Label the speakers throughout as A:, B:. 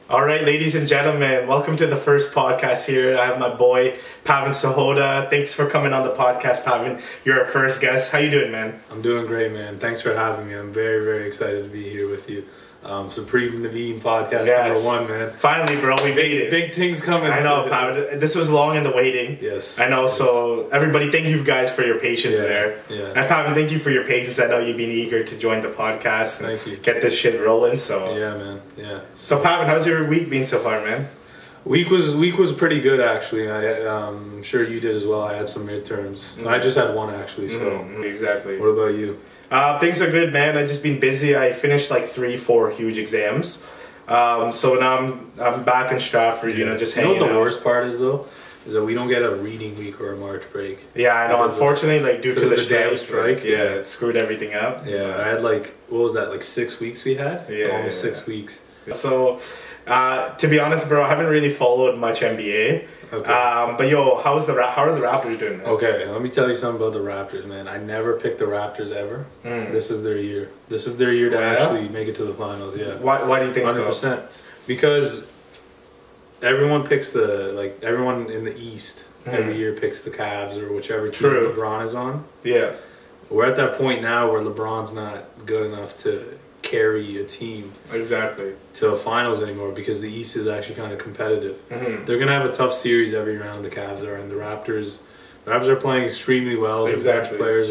A: All right, ladies and gentlemen, welcome to the first podcast here. I have my boy, Pavan Sahota. Thanks for coming on the podcast, Pavan. You're our first guest. How you doing, man?
B: I'm doing great, man. Thanks for having me. I'm very, very excited to be here with you. Supreme Naveen podcast #1, man.
A: Finally, bro, we made it.
B: Big things coming.
A: I know, Pavan. This was long in the waiting.
B: Yes.
A: I know,
B: yes.
A: So everybody, thank you guys for your patience there.
B: Yeah.
A: And Pavan, thank you for your patience. I know you've been eager to join the podcast and
B: thank you.
A: get this shit rolling. So
B: yeah, man. Yeah.
A: So Pavan, how's your week been so far, man?
B: Week was pretty good, actually. I'm sure you did as well. I had some midterms. I just had one, actually. So
A: exactly.
B: What about you?
A: Things are good, man. I've just been busy. I finished like 3-4 huge exams. So now I'm back in Stratford, just hanging out.
B: You know what the worst part is, though? Is that we don't get a reading week or a March break.
A: Yeah, I know. Unfortunately, like due to the
B: strike,
A: it screwed everything up.
B: Yeah, I had what was that, 6 weeks we had?
A: Yeah.
B: Almost 6 weeks.
A: So, to be honest, bro, I haven't really followed much NBA.
B: Okay.
A: But yo, how are the Raptors doing, man?
B: Okay, let me tell you something about the Raptors, man. I never picked the Raptors ever. This is their year. This is their year to actually make it to the finals. Yeah.
A: Why do you think
B: 100%.
A: so?
B: Because everyone picks everyone in the East every year picks the Cavs or whichever team LeBron is on.
A: Yeah.
B: We're at that point now where LeBron's not good enough to carry a team to a finals anymore because the East is actually kind of competitive. They're gonna have a tough series every round. The Cavs are, and the Raptors are playing extremely well. The bench players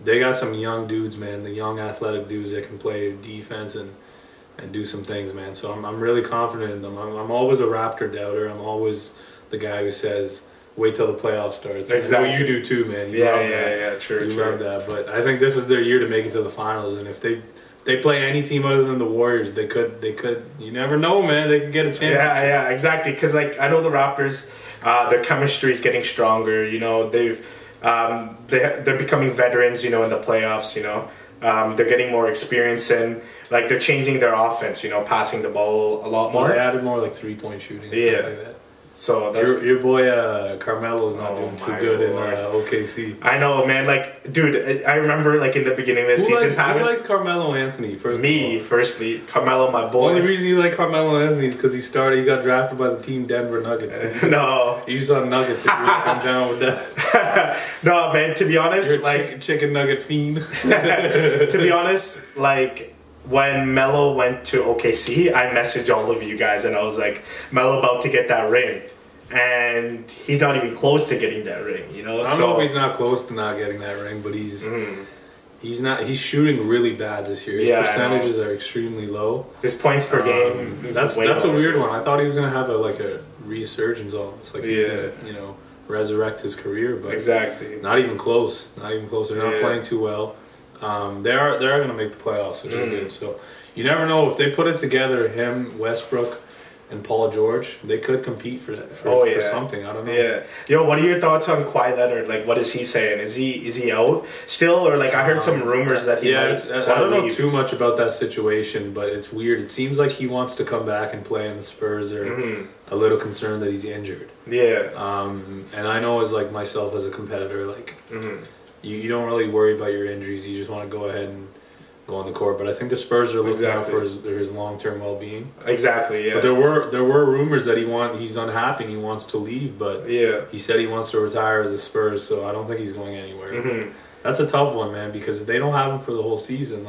B: they got some young dudes, man. The young athletic dudes that can play defense and do some things, man. So I'm really confident in them. I'm always a Raptor doubter. I'm always the guy who says, wait till the playoffs starts.
A: Exactly.
B: Well, you do too, man.
A: True.
B: Love that. But I think this is their year to make it to the finals, and if they play any team other than the Warriors, they could. You never know, man. They could get a chance.
A: Yeah, exactly. Because I know the Raptors, their chemistry is getting stronger. They're becoming veterans. In the playoffs. They're getting more experience and they're changing their offense. Passing the ball a lot more.
B: They added more 3-point shooting. And stuff like that.
A: So that's,
B: your boy Carmelo's not doing too good in OKC.
A: I know, man. Dude, I remember in the beginning of the season.
B: Who likes Carmelo Anthony?
A: Firstly, Carmelo, my boy.
B: The only reason you like Carmelo Anthony is because he got drafted by the team Denver Nuggets.
A: No,
B: you saw Nuggets. I'm down with that.
A: No, man. To be honest,
B: you're chicken nugget fiend.
A: To be honest, when Melo went to OKC, I messaged all of you guys and I was like, Melo about to get that ring. And he's not even close to getting that ring,
B: I don't know if he's not close to not getting that ring, but he's shooting really bad this year. His percentages are extremely low.
A: His points per game
B: that's a weird one. I thought he was going to have a resurgence almost. He's going to, resurrect his career, but not even close. They're not playing too well. They are going to make the playoffs, which is good. So you never know if they put it together. Him, Westbrook, and Paul George, they could compete for something. I don't know.
A: Yeah. Yo, what are your thoughts on Kawhi Leonard? What is he saying? Is he out still, or I heard some rumors that he might?
B: I don't know too much about that situation, but it's weird. It seems like he wants to come back and play, and the Spurs are a little concerned that he's injured.
A: Yeah.
B: And I know as myself as a competitor, You don't really worry about your injuries. You just want to go ahead and go on the court. But I think the Spurs are looking out for his long-term well-being.
A: Exactly, yeah.
B: But there were rumors that he's unhappy and he wants to leave. But he said he wants to retire as a Spurs, so I don't think he's going anywhere. That's a tough one, man, because if they don't have him for the whole season,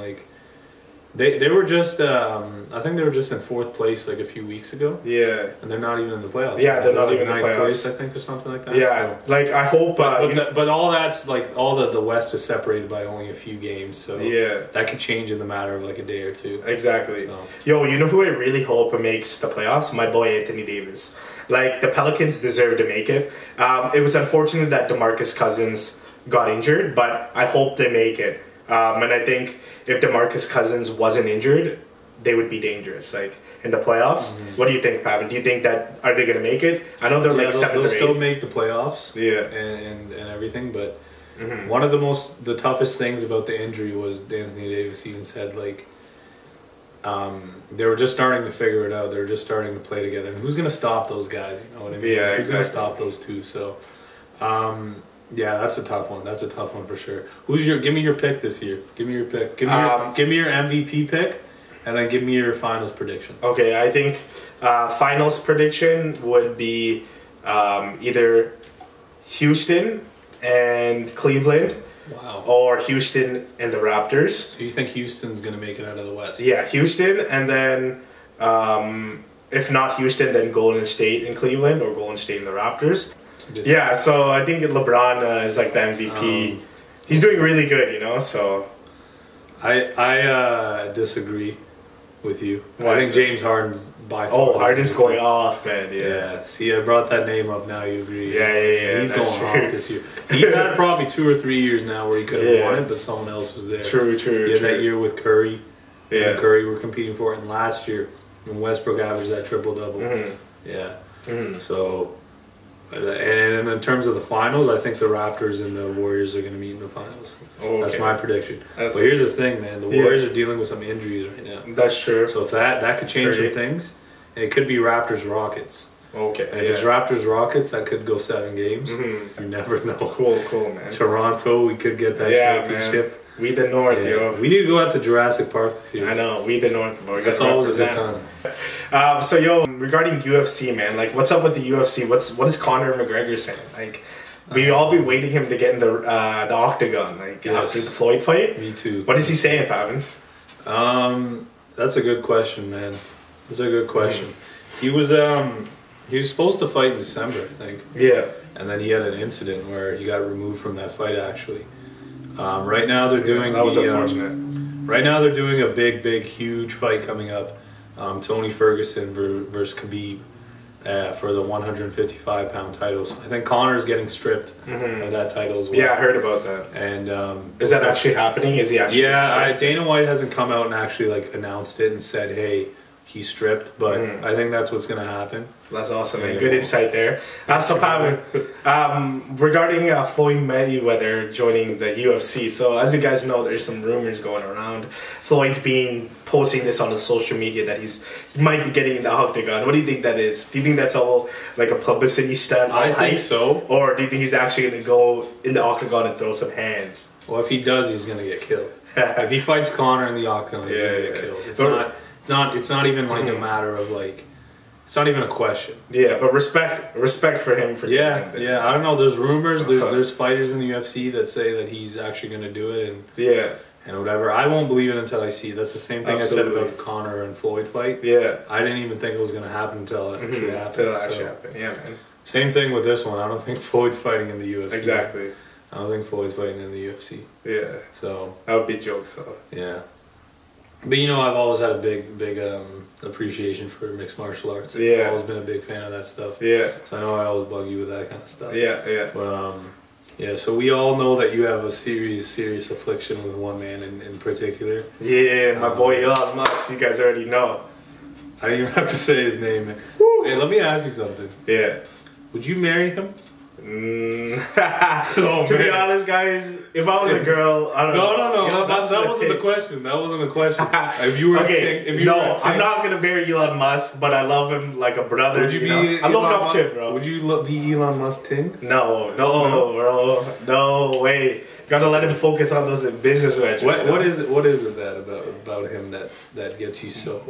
B: they were just I think they were just in 4th place a few weeks ago. Yeah. And they're not even in the playoffs.
A: Yeah, they're not even in the playoffs.
B: Place, I think, or something like that.
A: Yeah.
B: So,
A: I hope
B: but all that's all the West is separated by only a few games, so that could change in the matter of a day or two.
A: Exactly. So. Yo, you know who I really hope makes the playoffs? My boy Anthony Davis. The Pelicans deserve to make it. It was unfortunate that DeMarcus Cousins got injured, but I hope they make it. And I think if DeMarcus Cousins wasn't injured, they would be dangerous, in the playoffs. What do you think, Pavan? Do you think are they going to make it? I know they're 7th or 8th.
B: They'll still make the playoffs. Yeah. And everything, but one of the toughest things about the injury was Anthony Davis even said, they were just starting to figure it out. They were just starting to play together. And who's going to stop those guys? You know what I mean?
A: Yeah,
B: who's going to stop those two? So, yeah, that's a tough one. That's a tough one for sure. Give me your pick this year. Give me your pick. Give me your MVP pick. And then give me your finals prediction.
A: Okay, I think finals prediction would be either Houston and Cleveland.
B: Wow.
A: Or Houston and the Raptors.
B: So you think Houston's going to make it out of the West?
A: Yeah, Houston, and then if not Houston, then Golden State and Cleveland, or Golden State and the Raptors. Yeah, so I think LeBron is like the MVP. He's doing really good, you know, so...
B: I disagree with you. I think James Harden's by far...
A: Oh, Harden's going off, man,
B: yeah. See, I brought that name up, now you agree.
A: Yeah.
B: He's going off this year. He's had probably 2 or 3 years now where he could have won it, but someone else was there.
A: True.
B: Yeah, that year with Curry. And Curry were competing for it, and last year when Westbrook averaged that triple-double. Yeah. So... And in terms of the finals, I think the Raptors and the Warriors are going to meet in the finals. That's my prediction. But here's the thing, man. The Warriors are dealing with some injuries right now.
A: That's true.
B: So if that could change some things. And it could be Raptors-Rockets.
A: Okay.
B: And if it's Raptors-Rockets, that could go 7 games. You never know.
A: Cool, man.
B: Toronto, we could get that championship.
A: Man. We the North, yo.
B: We need to go out to Jurassic Park this year.
A: I know, we the North, bro.
B: That's always a good time.
A: So, yo, regarding UFC, man, like, what's up with the UFC? What is Conor McGregor saying? Like, we all be waiting him to get in the octagon, like, after the Floyd fight.
B: Me too.
A: What is he saying, Pavan?
B: That's a good question, man. That's a good question. He was supposed to fight in December, I think.
A: Yeah.
B: And then he had an incident where he got removed from that fight, actually. Right now they're doing
A: that was unfortunate.
B: Right now they're doing a big, huge fight coming up. Tony Ferguson versus Khabib for the 155-pound title. So I think Conor's getting stripped of that title as well.
A: Yeah, I heard about that.
B: And
A: is that actually happening? Is he actually?
B: Yeah, Dana White hasn't come out and actually like announced it and said, "Hey, he's stripped," but I think that's what's going to happen.
A: That's awesome, man. Good insight there. So, Pavan, regarding Floyd Mayweather joining the UFC, so as you guys know, there's some rumors going around. Floyd's been posting this on the social media that he might be getting in the octagon. What do you think that is? Do you think that's all like a publicity stunt?
B: I think so.
A: Or do you think he's actually going to go in the octagon and throw some hands?
B: Well, if he does, he's going to get killed. If he fights Conor in the octagon, he's going to get killed. It's not even like a matter of like, it's not even a question.
A: Yeah, but respect for him for
B: doing it. Yeah, I don't know. There's rumors. There's fighters in the UFC that say that he's actually going to do it, and whatever. I won't believe it until I see it. That's the same thing I said about the Conor and Floyd fight.
A: Yeah,
B: I didn't even think it was going to happen until it actually happened.
A: Yeah, man.
B: Same thing with this one. I don't think Floyd's fighting in the UFC.
A: Exactly.
B: I don't think Floyd's fighting in the UFC.
A: Yeah.
B: So
A: that would be jokes though.
B: Yeah. But you know, I've always had a big appreciation for mixed martial arts. I've always been a big fan of that stuff.
A: Yeah.
B: So I know I always bug you with that kind of stuff.
A: Yeah.
B: But so we all know that you have a serious affliction with one man in particular.
A: Yeah, my boy Elon Musk. You guys already know.
B: I didn't even have to say his name. Hey, let me ask you something.
A: Yeah.
B: Would you marry him?
A: To be honest, guys, if I was a girl, I don't know.
B: No. That wasn't the question. That wasn't the question. If you were
A: I'm not gonna marry Elon Musk, but I love him like a brother.
B: Would you be?
A: I look up to him, bro.
B: Would you be Elon Musk ting?
A: No, bro. No way. Gotta let him focus on those business ventures.
B: What is it that about him that gets you so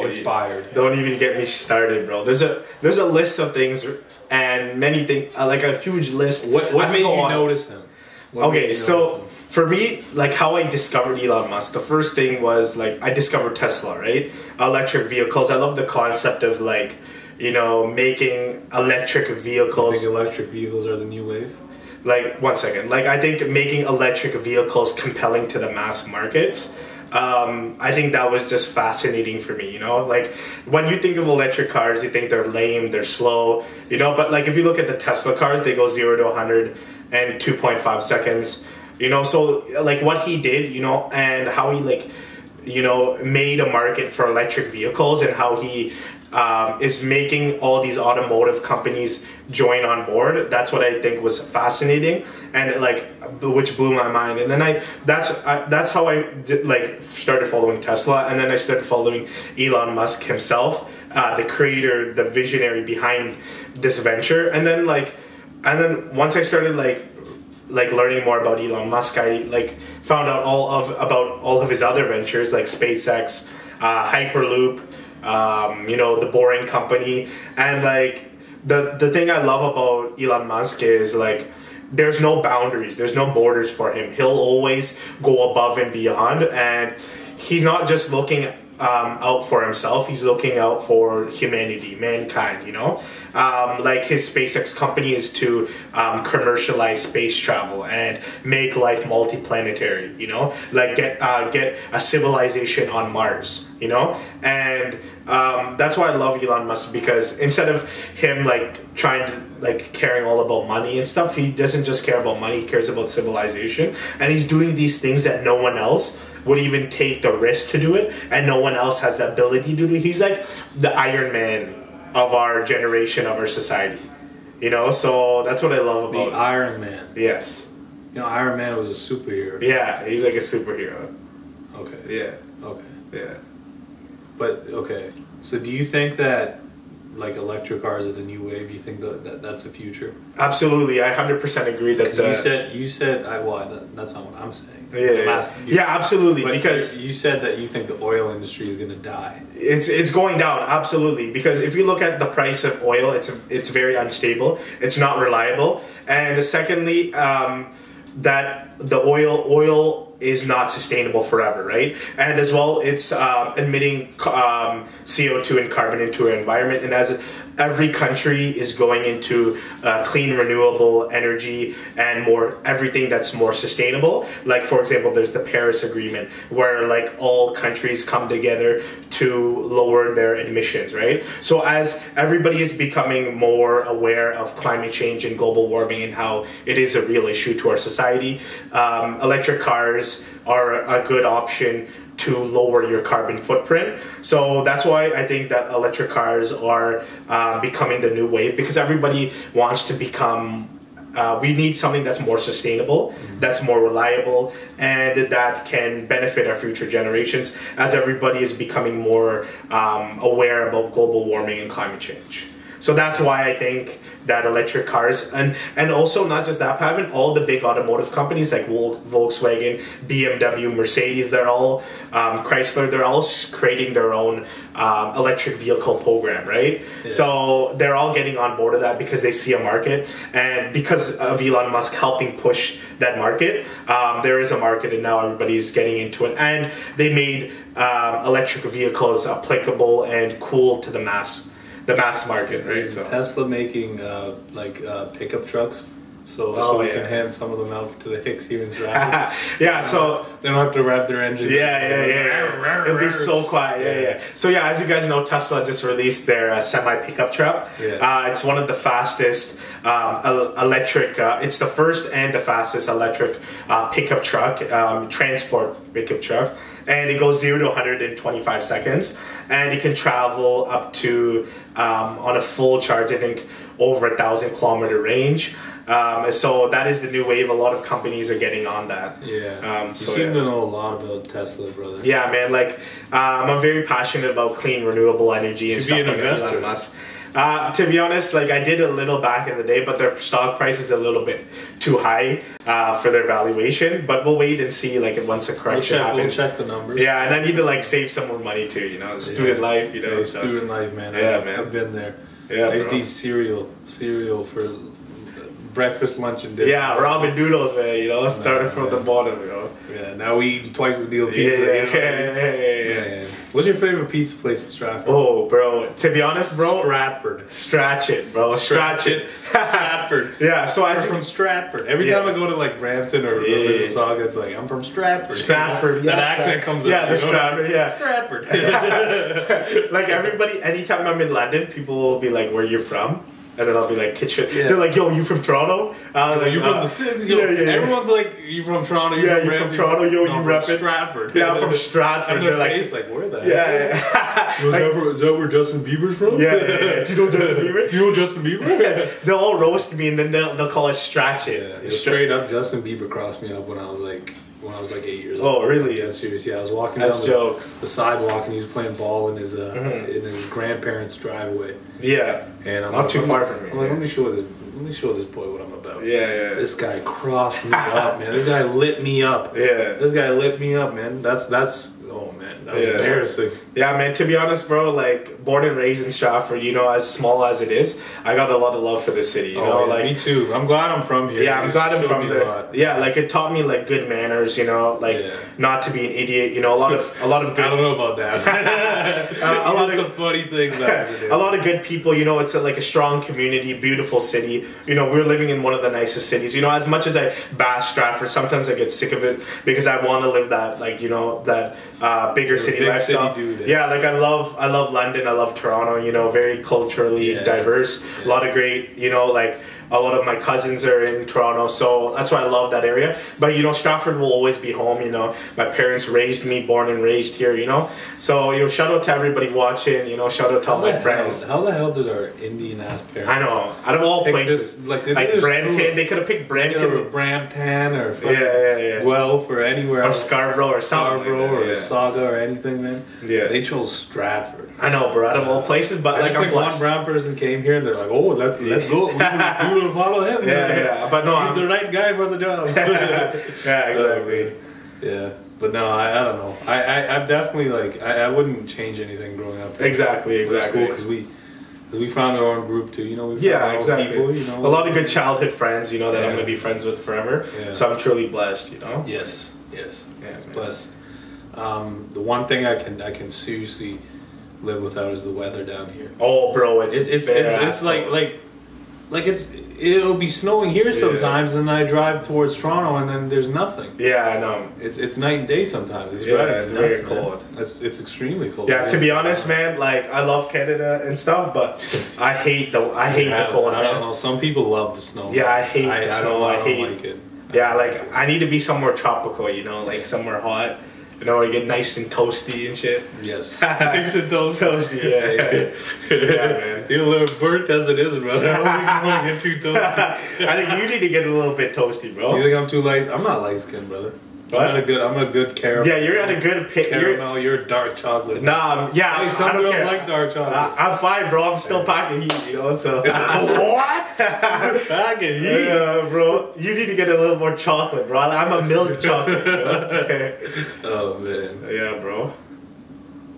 B: inspired?
A: Don't even get me started, bro. There's a list of things and many things, like a huge list.
B: What made you notice him?
A: For me, like how I discovered Elon Musk, the first thing was like I discovered Tesla, right? Electric vehicles. I love the concept of like, making electric vehicles.
B: You think electric vehicles are the new wave?
A: Like, one second. Like, I think making electric vehicles compelling to the mass markets, I think that was just fascinating for me, Like, when you think of electric cars, you think they're lame, they're slow, But, like, if you look at the Tesla cars, they go 0 to 100 in 2.5 seconds, So, like, what he did, and how he, like, made a market for electric vehicles and how he is making all these automotive companies join on board. That's what I think was fascinating, and which blew my mind. And then that's how I started following Tesla, and then I started following Elon Musk himself, the creator, the visionary behind this venture. And then once I started learning more about Elon Musk, I found out about all of his other ventures like SpaceX. Hyperloop, you know, the Boring Company, and like the thing I love about Elon Musk is like there's no boundaries, there's no borders for him. He'll always go above and beyond, and he's not just looking out for himself, he's looking out for humanity, mankind, you know? Like his SpaceX company is to commercialize space travel and make life multiplanetary, you know? Like get a civilization on Mars, you know? And that's why I love Elon Musk, because instead of him like trying to like caring all about money and stuff, he doesn't just care about money, he cares about civilization, and he's doing these things that no one else would even take the risk to do it, and no one else has the ability to do it. He's like the Iron Man of our generation, of our society, you know? So that's what I love about
B: the Iron Man.
A: Yes.
B: You know, Iron Man was a superhero.
A: Yeah, he's like a superhero.
B: Okay.
A: Yeah.
B: Okay.
A: Yeah.
B: But okay, so do you think that like electric cars are the new wave? You think that that's the future?
A: Absolutely, I 100% agree that.
B: You said that's not what I'm saying.
A: Yeah, absolutely.
B: But
A: because
B: you said that you think the oil industry is going to die.
A: It's going down, absolutely. Because if you look at the price of oil, it's very unstable. It's not reliable. And secondly, that the oil is not sustainable forever, right? And as well, it's emitting CO2 and carbon into our environment. And as every country is going into clean, renewable energy and more everything that's more sustainable, like for example, there's the Paris Agreement, where like all countries come together to lower their emissions, right? So as everybody is becoming more aware of climate change and global warming and how it is a real issue to our society, electric cars are a good option to lower your carbon footprint. So that's why I think that electric cars are becoming the new wave, because everybody wants to become, we need something that's more sustainable, that's more reliable, and that can benefit our future generations as everybody is becoming more aware about global warming and climate change. So that's why I think that electric cars, and also not just that, Pavan, all the big automotive companies like Volkswagen, BMW, Mercedes, they're all, Chrysler, they're all creating their own electric vehicle program, right? Yeah. So they're all getting on board of that because they see a market, and because of Elon Musk helping push that market, there is a market, and now everybody's getting into it, and they made electric vehicles applicable and cool to the mass market, right?
B: Is Tesla making pickup trucks, so we can hand some of them out to the Hicks here in Stratford?
A: Yeah, so
B: they don't have to rev their engine.
A: Yeah. It'll be so quiet. Yeah. So yeah, as you guys know, Tesla just released their semi pickup truck. Yeah. It's one of the fastest electric. It's the first and the fastest electric pickup truck, transport pickup truck. And it goes 0 to 125 seconds, and it can travel up to on a full charge, I think, over 1,000 kilometer range. So that is the new wave. A lot of companies are getting on that.
B: Yeah. You seem to know a lot about Tesla, brother.
A: Yeah, man. Like, I'm very passionate about clean, renewable energy and stuff like Elon Musk. To be honest, like I did a little back in the day, but their stock price is a little bit too high for their valuation. But we'll wait and see, like once the correction happens.
B: We'll check the numbers.
A: Yeah, and I need to like save some more money too. You know, student life. You know,
B: student life, man.
A: Yeah, man.
B: I've been there.
A: Yeah,
B: I used to eat cereal for breakfast, lunch, and dinner.
A: Yeah, ramen noodles, man. You know, started from the bottom. You know.
B: Yeah, now we eat twice the deal pizza. Yeah. What's your favorite pizza place in Stratford?
A: Oh, bro. To be honest, bro.
B: Stratford.
A: Stratchit, bro. Stratchit.
B: Stratford.
A: Yeah, so
B: I'm from Stratford. Every time I go to like Brampton or Mississauga, it's like, I'm from Stratford.
A: Stratford,
B: yeah. That accent comes up.
A: Yeah, the Stratford, yeah.
B: Stratford.
A: Like everybody, anytime I'm in London, people will be like, where you from? And then I'll be like, kitchen. Yeah. They're like, yo, you from Toronto?
B: You from the city? Yeah. Everyone's like, you from Toronto?
A: You from Toronto? Yo, you rep it?
B: Stratford.
A: Yeah, I'm from Stratford.
B: And their face like, where the heck?
A: Yeah.
B: Is that where Justin Bieber's from?
A: Yeah. Do you know Justin Bieber?
B: You know Justin Bieber?
A: They'll all roast me, and then they'll call it Stratchit.
B: Yeah, straight up, Justin Bieber crossed me up when I was like 8 years old.
A: Oh, really?
B: Yeah, serious. Yeah, I was walking down the sidewalk, and he was playing ball in his grandparents' driveway.
A: Yeah,
B: and I'm
A: not too far from me.
B: I'm like, let me show this boy what I'm about.
A: Yeah.
B: This guy crossed me up, man. This guy lit me up.
A: Yeah.
B: This guy lit me up, man. That's. Oh man. That was embarrassing.
A: Yeah, man, to be honest, bro, like, born and raised in Stratford, you know, as small as it is, I got a lot of love for this city, you know? Like,
B: me too. I'm glad I'm from here.
A: Yeah, I'm glad I'm from there. Yeah, like, it taught me, like, good manners, you know? Like, not to be an idiot, you know? A lot of good...
B: I don't know about that. A lot of some funny things.
A: A lot of good people, you know? It's like a strong community, beautiful city. You know, we're living in one of the nicest cities. You know, as much as I bash Stratford, sometimes I get sick of it because I want to live that, like, you know, that bigger city lifestyle. Yeah, like I love London, I love Toronto, you know, very culturally diverse. A lot of great, you know, like a lot of my cousins are in Toronto, so that's why I love that area. But, you know, Stratford will always be home, you know. My parents raised me, born and raised here, you know. So, you know, shout out to everybody watching, you know, shout out to all my friends.
B: How the hell did our Indian-ass parents...
A: I know, out of all places. Like Brampton, they could have picked Brampton.
B: Or Brampton, or Guelph, or anywhere
A: else.
B: Or
A: Scarborough, or something.
B: Scarborough, or Saga, or anything, man. Yeah. They chose Stratford.
A: I know, bro, out of all places, but
B: like I'm blessed. One brown person came here and they're like, "Oh, let's go, we will follow him."
A: But no,
B: he's the right guy for the job.
A: Yeah, exactly.
B: Yeah, but no, I don't know. I'm definitely like I wouldn't change anything growing up.
A: Exactly.
B: Because we found our own group too. You know, we
A: found our own people. You know, a lot of good
B: childhood
A: childhood friends. You know that I'm going to be friends with forever. Yeah. So I'm truly blessed. You know.
B: Yes. Blessed. The one thing I can seriously live without is the weather down here.
A: Oh, bro, it's
B: it'll be snowing here sometimes, and then I drive towards Toronto, and then there's nothing.
A: Yeah, I know.
B: It's night and day sometimes. It's
A: very cold.
B: It's extremely cold.
A: Yeah, to be honest, man, like I love Canada and stuff, but I hate the cold.
B: I don't know. Some people love the snow.
A: Yeah, I hate the snow. I don't
B: like it.
A: Yeah, like I need to be somewhere tropical, you know, like somewhere hot. You know, I get nice and toasty and shit.
B: Yes. Nice and toasty,
A: yeah, man.
B: You're a little burnt as it is, brother. I don't think you want to get too toasty.
A: I think you need to get a little bit toasty, bro.
B: You think I'm too light? I'm not light skinned, brother. I'm a good caramel.
A: Yeah, you're at a good pick.
B: Caramel, you're dark chocolate.
A: Nah, yeah.
B: Hey, some girls like dark chocolate.
A: I'm fine, bro. I'm still packing heat, you know, so.
B: What? Packing heat?
A: Yeah, bro. You need to get a little more chocolate, bro. I'm a milk chocolate, bro.
B: Oh, man.
A: Yeah, bro.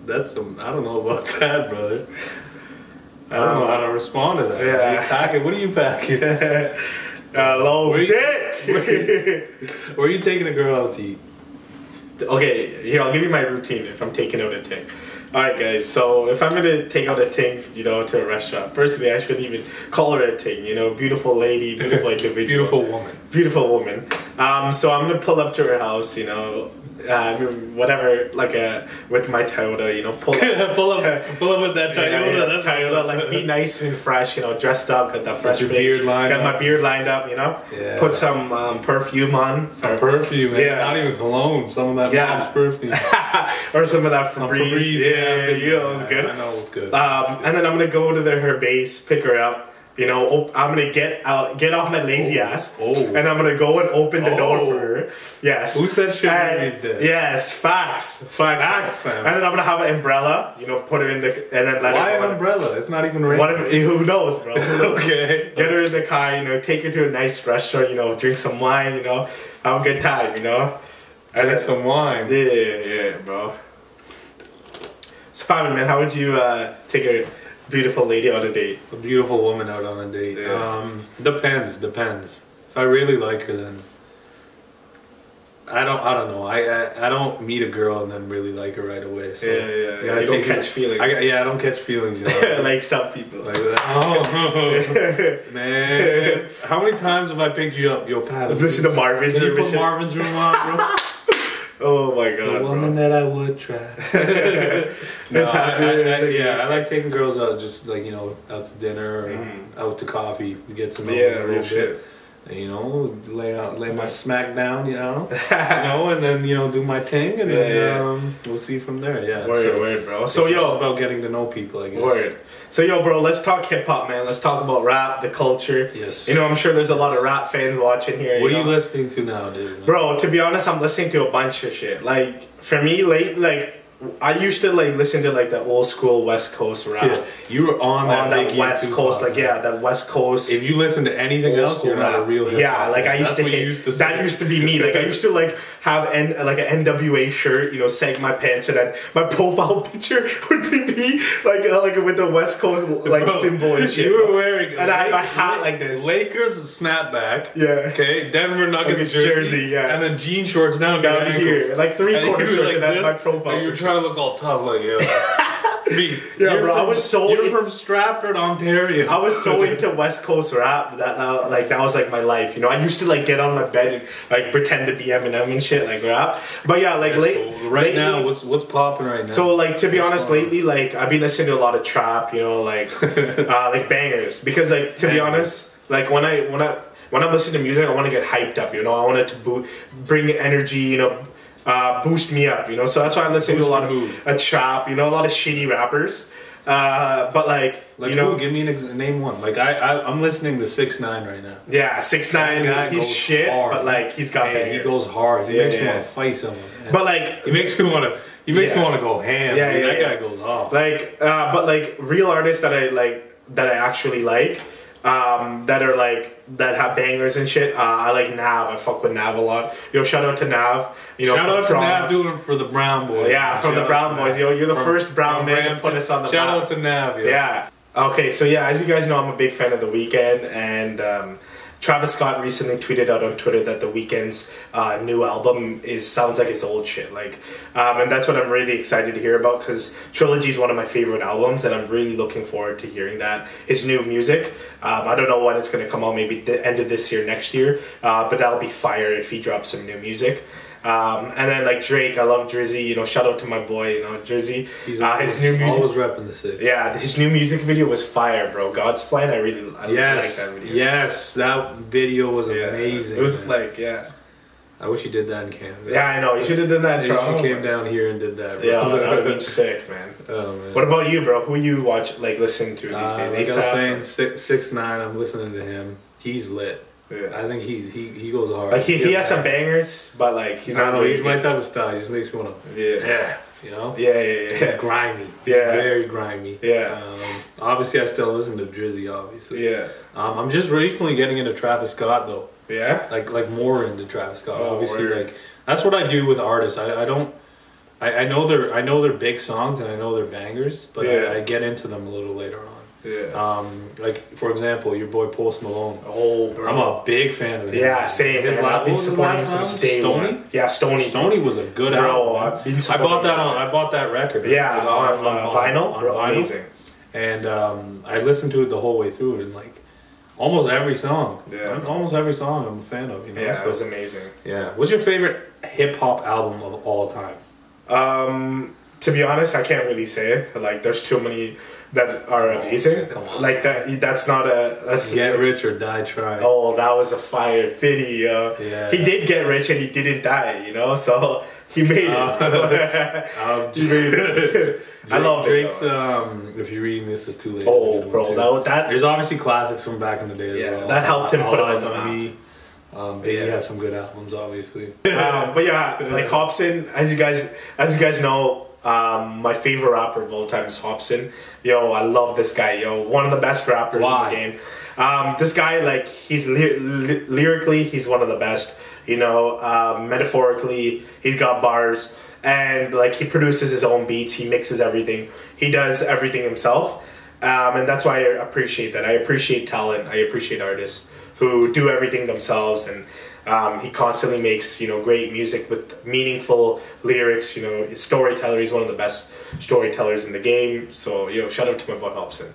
B: I don't know about that, brother. I don't know how to respond to that.
A: Yeah.
B: What are you packing?
A: Low dick.
B: Where are you taking a girl out to eat?
A: Okay, here, I'll give you my routine if I'm taking out a ting. Alright, guys, so if I'm gonna take out a ting, you know, to a restaurant, firstly, I shouldn't even call her a ting, you know, beautiful lady, beautiful individual. Beautiful woman. So I'm gonna pull up to her house, you know, whatever, like with my Toyota, you know, pull up
B: with that Toyota.
A: That's Toyota, like be nice and fresh, you know, dressed up, got that fresh
B: got
A: my beard lined up, you know, put some perfume on,
B: perfume, not even cologne, some of that mom's perfume,
A: or some of that Febreze, you know, it was good.
B: I know it's good.
A: And then I'm gonna go to her base, pick her up. You know, I'm gonna get off my lazy ass, and I'm gonna go and open the door for her. Yes.
B: Who said shit these days?
A: Yes, facts, fam. And then I'm gonna have an umbrella. You know, put her in the and then let
B: Why
A: her.
B: Why an umbrella? It's not even raining.
A: Who knows, bro?
B: Okay.
A: Get her in the car. You know, take her to a nice restaurant. You know, drink some wine. You know, have a good time. You know,
B: drink some wine.
A: Yeah, bro. So, Pavan, man, how would you take a beautiful lady on a date?
B: A beautiful woman out on a date. Depends. If I really like her, then I don't know. I don't meet a girl and then really like her right away. So
A: you don't catch feelings.
B: I don't catch feelings. You know?
A: Like some people.
B: Like that. Oh man! How many times have I picked you up? Yo, Pat.
A: Listen to Marvin's Room.
B: You put Marvin's Room on, bro.
A: Oh my god,
B: the woman that I would try. I like taking girls out, just like, you know, out to dinner or out to coffee, get to know them a little bit. And, you know, lay my smack down, you know, and then, you know, do my thing, and then we'll see from there. Yeah,
A: word, bro. So
B: it's about getting to know people, I guess.
A: Word. So yo, bro, let's talk hip hop, man. Let's talk about rap, the culture.
B: Yes.
A: You know, I'm sure there's a lot of rap fans watching here.
B: What are you listening to nowadays, man?
A: Bro, to be honest, I'm listening to a bunch of shit. Like for me, I used to like listen to like the old school West Coast rap.
B: Yeah, you were on that
A: West Coast, like that West Coast.
B: If you listen to anything else, you're not a real hip-hop.
A: Yeah, like I used to hit. That used to be me. Like I used to like have like an NWA shirt, you know, sag my pants, and then my profile picture would be me, like with the West Coast like symbol and shit.
B: You were wearing
A: and I have a hat like this.
B: Lakers snapback.
A: Yeah.
B: Okay. Denver Nuggets
A: jersey. Yeah.
B: And then jean shorts down
A: here, like 3/4 shorts,
B: like
A: and then my profile.
B: And you're trying to look all tough, like me.
A: Yeah, bro. I was so.
B: You're from Stratford, Ontario.
A: I was so into West Coast rap that now, like that was like my life. You know, I used to like get on my bed and like pretend to be Eminem and shit, like rap. But yeah, like
B: lately, now, what's popping right now?
A: So like to be honest, lately, like I've been listening to a lot of trap. You know, like like bangers, because like to be honest, like when I'm listening to music, I want to get hyped up. You know, I want it to bring energy. You know. Boost me up, you know, so that's why I'm listening to a lot of trap, you know, a lot of shitty rappers, but like you know,
B: give me name one. Like I'm listening to 6ix9ine right now.
A: Yeah, 6ix9ine, he's shit, hard. But like he's got bangers.
B: He goes hard. He makes me want to fight someone. Man.
A: But like
B: he makes me want to go ham.
A: Yeah,
B: that guy goes off.
A: Like, but like real artists that I actually like. That have bangers and shit. I like Nav. I fuck with Nav a lot. Yo, shout out to Nav. You know,
B: shout out to Nav doing it for the Brown Boys.
A: Yeah, from the Brown Boys. Yo, you're the first Brown man to put us on the
B: shout
A: map.
B: Out to Nav. Yo.
A: Yeah. Okay, so yeah, as you guys know, I'm a big fan of The Weeknd, and Travis Scott recently tweeted out on Twitter that The Weeknd's new album sounds like his old shit, like, and that's what I'm really excited to hear about, because Trilogy is one of my favorite albums, and I'm really looking forward to hearing his new music. I don't know when it's going to come out, maybe the end of this year, next year, but that'll be fire if he drops some new music. And then like Drake, I love Drizzy. You know, shout out to my boy. You know, Drizzy.
B: He's his new music. Always repping the 6.
A: Yeah, his new music video was fire, bro. God's Plan. I really like that video.
B: Yes, that video was amazing.
A: It was
B: man. I wish he did that in Canada.
A: Yeah, I know. You should have done that in Toronto.
B: You came down here and did that, bro.
A: Yeah, that would have been sick, man.
B: Oh, man.
A: What about you, bro? Who you listen to these days?
B: Like I was saying, 6ix9ine, I'm listening to him. He's lit. Yeah. I think he goes hard.
A: Like he has some bangers, but like he's not.
B: He's my type of style. He just makes me want to. Yeah. You know.
A: Yeah.
B: He's grimy. He's very grimy.
A: Yeah.
B: Obviously, I still listen to Drizzy. Obviously.
A: Yeah.
B: I'm just recently getting into Travis Scott though.
A: Yeah.
B: Like more into Travis Scott. Obviously, like that's what I do with artists. I don't. I know they're big songs and I know they're bangers, but I get into them a little later on.
A: Yeah.
B: Like for example, your boy Post Malone.
A: Oh, bro.
B: I'm a big fan of him.
A: Yeah, same.
B: His
A: I've been supporting him since day one. Yeah, Stoney.
B: Stoney was a good album. I bought that record.
A: Yeah, on vinyl.
B: On
A: bro,
B: vinyl.
A: Amazing.
B: And I listened to it the whole way through, and like almost every song.
A: Yeah.
B: Almost every song I'm a fan of. You know?
A: Yeah, it was amazing.
B: Yeah. What's your favorite hip hop album of all time?
A: To be honest, I can't really say. Like, there's too many that are amazing.
B: Come on.
A: Like that. That's not a. That's
B: Get Rich or Die Trying.
A: Oh, that was a fire video.
B: Yeah.
A: He did get rich and he didn't die. You know, so he made it. He made it. I love
B: Drake's.
A: it.
B: If you're reading this, it's too late.
A: Oh, bro, that.
B: There's obviously classics from back in the day as well.
A: That helped him put on the
B: map. Biggie had some good albums, obviously.
A: But yeah, like Hopsin, as you guys know, my favorite rapper of all time is Hopsin. Yo, I love this guy. Yo, one of the best rappers in the game. This guy, like, he's lyrically, he's one of the best. You know, metaphorically, he's got bars, and like he produces his own beats. He mixes everything. He does everything himself, and that's why I appreciate that. I appreciate talent. I appreciate artists who do everything themselves, and he constantly makes, you know, great music with meaningful lyrics. You know, he's storyteller. He's one of the best storytellers in the game. So, you know, shout out to my boy Hopsin.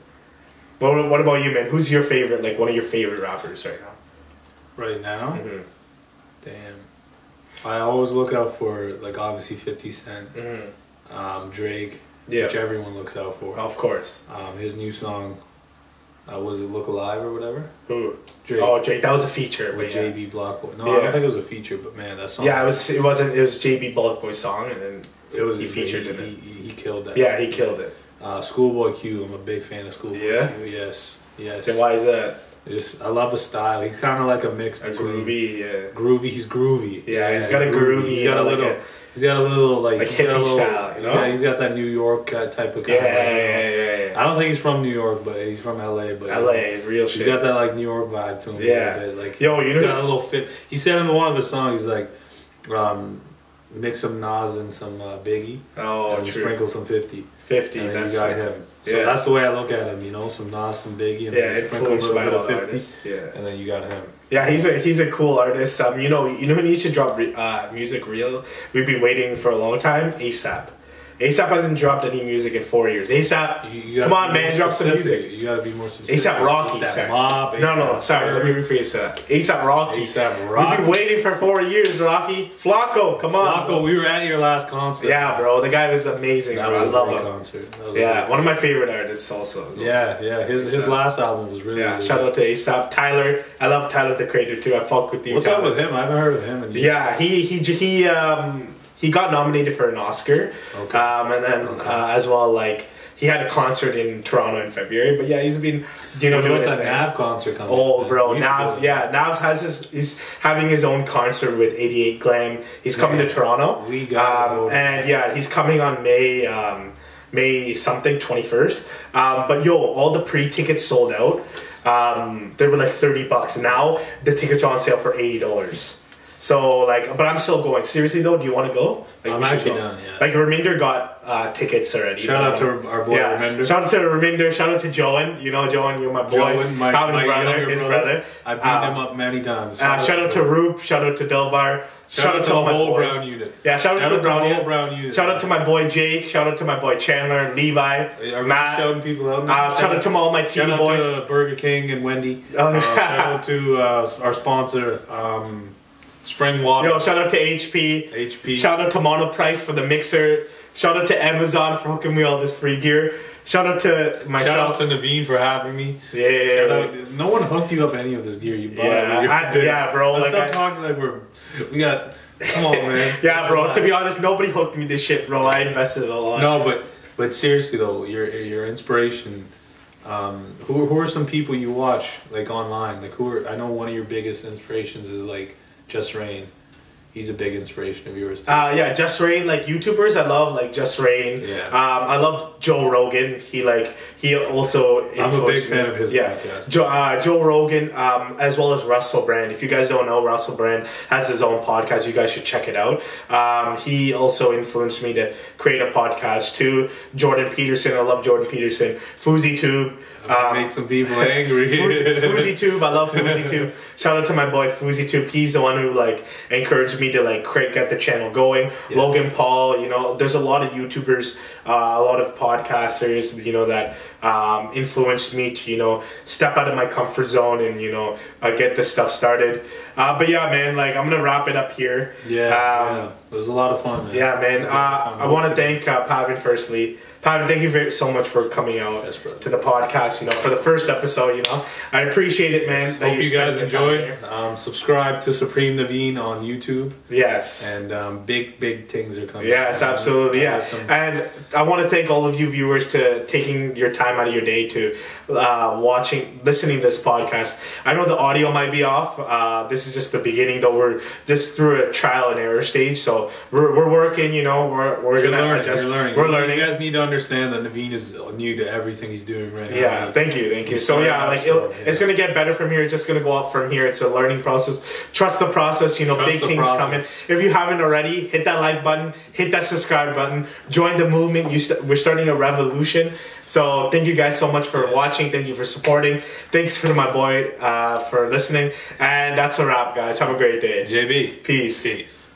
A: What about you, man? Who's your favorite, like one of your favorite rappers right now?
B: Right now?
A: Mm-hmm.
B: Damn. I always look out for, like, obviously 50 Cent, Drake, which everyone looks out for.
A: Of course.
B: His new song, was it Look Alive or whatever?
A: Who?
B: Drake.
A: Oh, Drake. That was a feature
B: with JB Blockboy. No, I don't think it was a feature, but man, that song.
A: Yeah, it was JB Blockboy's song, and then he featured in it.
B: He killed that.
A: Yeah, he killed it.
B: Schoolboy Q. I'm a big fan of Schoolboy Q. Yes.
A: Then why is that?
B: I love his style. He's kind of like a mix between groovy. He's groovy.
A: Yeah, he's got a groovy.
B: He's got a little. He's got a little like
A: hippie style, you know?
B: He's got that New York type of.
A: Yeah.
B: I don't think he's from New York, but he's from LA. But
A: real shit.
B: He's got that like New York vibe to him.
A: Yeah.
B: A little bit. Like,
A: yo, you know,
B: he's got a little fit. He said in one of his songs, he's like, mix some Nas and some Biggie.
A: Oh,
B: and
A: true.
B: Sprinkle some 50.
A: 50.
B: And then
A: that's
B: you got him. So that's the way I look at him. You know, some Nas, some Biggie, and then sprinkle a little bit of 50.
A: Artists. Yeah.
B: And then you got him.
A: Yeah, he's a cool artist. You know when he should drop music real. We've been waiting for a long time. ASAP. ASAP hasn't dropped any music in 4 years. ASAP, come on, man, drop some music.
B: You gotta be more specific.
A: ASAP Rocky.
B: ASAP Mob.
A: No, sorry. Let me rephrase that. ASAP Rocky.
B: ASAP Rocky.
A: We've been waiting for 4 years, Rocky. Flacco, come on.
B: Flacco, we were at your last concert.
A: Yeah, bro. The guy was amazing.
B: That
A: bro.
B: was
A: I love
B: a
A: him.
B: Concert.
A: Yeah, one of my favorite artists also.
B: Yeah. His last album was really good.
A: Shout out to ASAP. Tyler. I love Tyler the Creator too. I fuck with you.
B: What's up with him? I haven't heard of him.
A: Yeah, he got nominated for an Oscar.
B: Okay.
A: And then as well, like, he had a concert in Toronto in February. But yeah, he's been, doing his
B: thing. Nav concert coming. Oh,
A: bro, Nav. Yeah, Nav he's having his own concert with 88 Glam. He's coming to Toronto.
B: We got
A: and yeah, he's coming on May something 21st. But yo, all the pre-tickets sold out. They were like $30. Now the tickets are on sale for $80. So like, but I'm still going. Seriously though, do you want to go? Like,
B: I'm actually down. Yeah.
A: Like Reminder got tickets already.
B: Shout out to our boy Reminder.
A: Shout out to Reminder. Shout out to Joan. You know Joan, you're my boy.
B: Joan, my
A: brother, his brother.
B: I've beat him up many times.
A: Shout out to Roop. Shout out to Delbar.
B: Shout out to the whole Brown unit.
A: Yeah, shout out to the
B: whole Brown unit.
A: Shout out to my boy Jake. Shout out to my boy Chandler, Levi, Matt.
B: Shouting people out.
A: Shout out to all my team boys.
B: Shout out to Burger King and Wendy. Shout out to our sponsor, Spring Water.
A: Yo, shout out to HP. Shout out to Monoprice for the mixer. Shout out to Amazon for hooking me all this free gear. Shout out to myself.
B: Shout out to Naveen for having me.
A: Yeah.
B: No one hooked you up any of this gear you bought.
A: Yeah, bro.
B: Let's stop talking like we got. Come on, man.
A: Yeah, bro. To be honest, nobody hooked me this shit, bro. I invested a lot.
B: No, but seriously though, your inspiration. Who are some people you watch like online? Like I know one of your biggest inspirations is like Just Rain. He's a big inspiration of yours too.
A: Yeah, Just Rain, like YouTubers, I love like Just Rain.
B: Yeah.
A: I love Joe Rogan. He also
B: I'm a big fan of his podcast.
A: Joe Rogan, as well as Russell Brand. If you guys don't know, Russell Brand has his own podcast. You guys should check it out. He also influenced me to create a podcast too. Jordan Peterson, I love Jordan Peterson. FouseyTube.
B: Made some people angry.
A: FouseyTube, I love FouseyTube. Shout out to my boy FouseyTube. He's the one who like encouraged me to like get the channel going. Yes. Logan Paul, there's a lot of YouTubers, a lot of podcasters, that influenced me to step out of my comfort zone and get this stuff started. But yeah, man, like I'm gonna wrap it up here.
B: Yeah, it was a lot of fun, man.
A: Yeah, man. I want to thank Pavan firstly. Pavan, thank you so much for coming out to the podcast, for the first episode, I appreciate it, man.
B: Hope you guys enjoyed. Subscribe to Supreme Naveen on YouTube.
A: Yes.
B: And big things are coming.
A: Yes, absolutely, yeah. And I want to thank all of you viewers to taking your time out of your day to listening to this podcast. I know the audio might be off. This is just the beginning, though. We're just through a trial and error stage, so we're working, we're going to adjust. We're learning.
B: You guys need to understand that Naveen is new to everything he's doing right now.
A: Yeah, thank you. So yeah, it's going to get better from here. It's just going to go up from here. It's a learning process. Trust the process. Big things coming. If you haven't already, hit that like button, hit that subscribe button, join the movement. We're starting a revolution. So thank you guys so much for watching. Thank you for supporting. Thanks to my boy for listening. And that's a wrap, guys. Have a great day.
B: JB.
A: Peace.